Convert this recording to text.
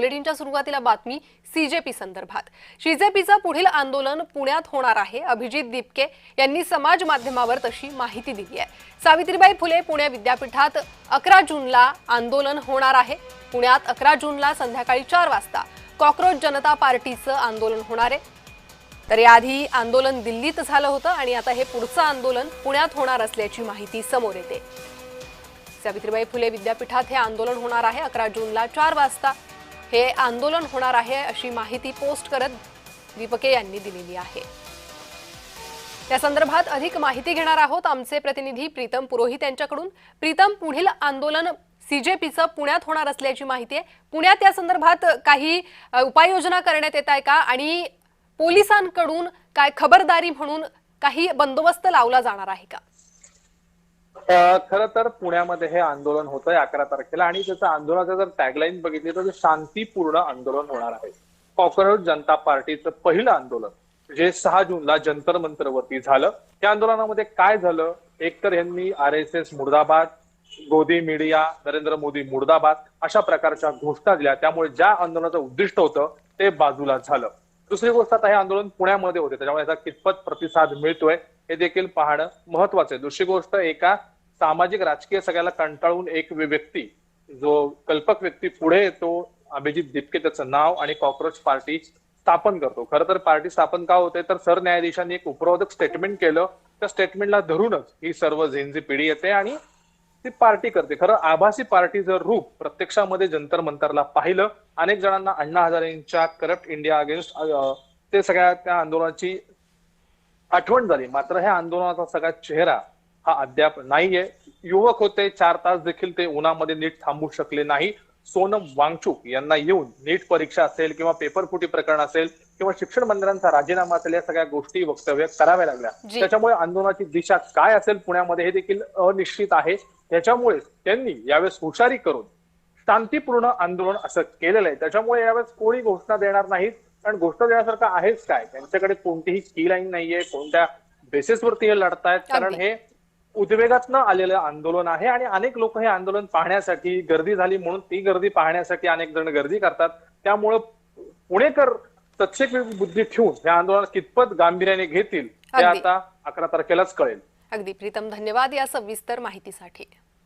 बुलेटिनच्या सुरुवातीला बातमी सीजेपी संदर्भात। सीजेपीचं पुढील आंदोलन पुण्यात होणार आहे। अभिजित दीपके यांनी समाज माध्यमावर तशी माहिती दिली आहे। सावित्रीबाई फुले पुणे विद्यापीठात 11 जूनला आंदोलन होणार आहे। पुण्यात 11 जूनला संध्याकाळी 4 वाजता कॉकरोच जनता पार्टीचं आंदोलन होणार आहे। तर याआधी आंदोलन दिल्लीत झालं होतं आणि आता हे पुढचं आंदोलन पुण्यात होणार असल्याची माहिती समोर येते। सावित्रीबाई फुले विद्यापीठात हे आंदोलन होणार आहे। 11 जूनला 4 वाजता हे आंदोलन होणार आहे अशी माहिती पोस्ट करत दीपके यांनी दिलेली आहे। त्या संदर्भात अधिक माहिती घेणार आहोत आमचे प्रतिनिधी प्रीतम पुरोहित यांच्याकडून। प्रीतम, पुढील आंदोलन सीजेपीचं पुण्यात होणार असल्याची माहिती आहे। पुण्यात या संदर्भात काही उपाययोजना करण्यात येत आहे का आणि पोलिसांकडून काय खबरदारी म्हणून काही बंदोबस्त लावला जाणार आहे का? खरं तर पुण्यामध्ये हे आंदोलन होतंय 11 तारखेला आणि त्याचं आंदोलनाचं जर टॅगलाईन बघितली तर शांतीपूर्ण आंदोलन होणार आहे। कॉकरोच जनता पार्टीचं पहिलं आंदोलन जे 6 जूनला जंतर मंतरवरती झालं। त्या आंदोलनामध्ये काय झालं, एकतर यांनी RSS मुर्दाबाद, गोदी मीडिया, नरेंद्र मोदी मुर्दाबाद अशा प्रकारच्या घोषणा दिल्या। त्यामुळे ज्या आंदोलनाचं उद्दिष्ट होतं ते बाजूला झालं। दुसरी गोष्ट, आता हे आंदोलन पुण्यामध्ये होते त्याच्यामुळे याचा कितपत प्रतिसाद मिळतोय हे देखील पाहणं महत्वाचं आहे। दुसरी गोष्ट, एका सामाजिक राजकीय सगळ्याला कंटाळून एक व्यक्ती, जो कल्पक व्यक्ती पुढे येतो, अभिजित दीपके त्याचं नाव, आणि कॉकरोच पार्टी स्थापन करतो। खरं तर पार्टी स्थापन का होते तर सरन्यायाधीशांनी एक उपरोधक स्टेटमेंट केलं, त्या स्टेटमेंटला धरूनच ही सर्व झेंझी पिढी येते आणि ती पार्टी करते। खरं आभासी पार्टीचं रूप प्रत्यक्षामध्ये जंतर मंतरला पाहिलं। अनेक जणांना अण्णा हजारेंच्या करप्ट इंडिया अगेन्स्ट ते सगळ्या त्या आंदोलनाची आठवण झाली। मात्र ह्या आंदोलनाचा सगळा चेहरा हा अद्याप नाहीये। युवक होते, 4 तास देखील ते उन्हामध्ये नीट थांबू शकले नाही। सोनम वांगचुक यांना येऊन नीट परीक्षा असेल किंवा पेपर फुटी प्रकरण असेल किंवा शिक्षण मंत्र्यांचा राजीनामा असेल, या सगळ्या गोष्टी वक्तव्य कराव्या लागल्या। त्याच्यामुळे आंदोलनाची दिशा काय असेल पुण्यामध्ये हे देखील अनिश्चित आहे। त्याच्यामुळे त्यांनी यावेळेस हुशारी करून शांतीपूर्ण आंदोलन असं केलेलं आहे। त्याच्यामुळे यावेळेस कोणी घोषणा देणार नाहीत, कारण घोषणा देण्यासारखं आहेच काय, त्यांच्याकडे कोणतीही की लाईन नाहीये, कोणत्या बेसिसवरती हे लढतायत, कारण हे उद्वेगातनं आलेलं आंदोलन आहे आणि अनेक लोक हे आंदोलन पाहण्यासाठी, गर्दी झाली म्हणून ती गर्दी पाहण्यासाठी अनेक जण गर्दी करतात। त्यामुळं पुणेकर तत्सम बुद्धी ठेवून हे आंदोलन कितपत गांभीर्याने घेतील ते आता 11 तारखेलाच कळेल। अगदी प्रीतम, धन्यवाद या सविस्तर माहितीसाठी।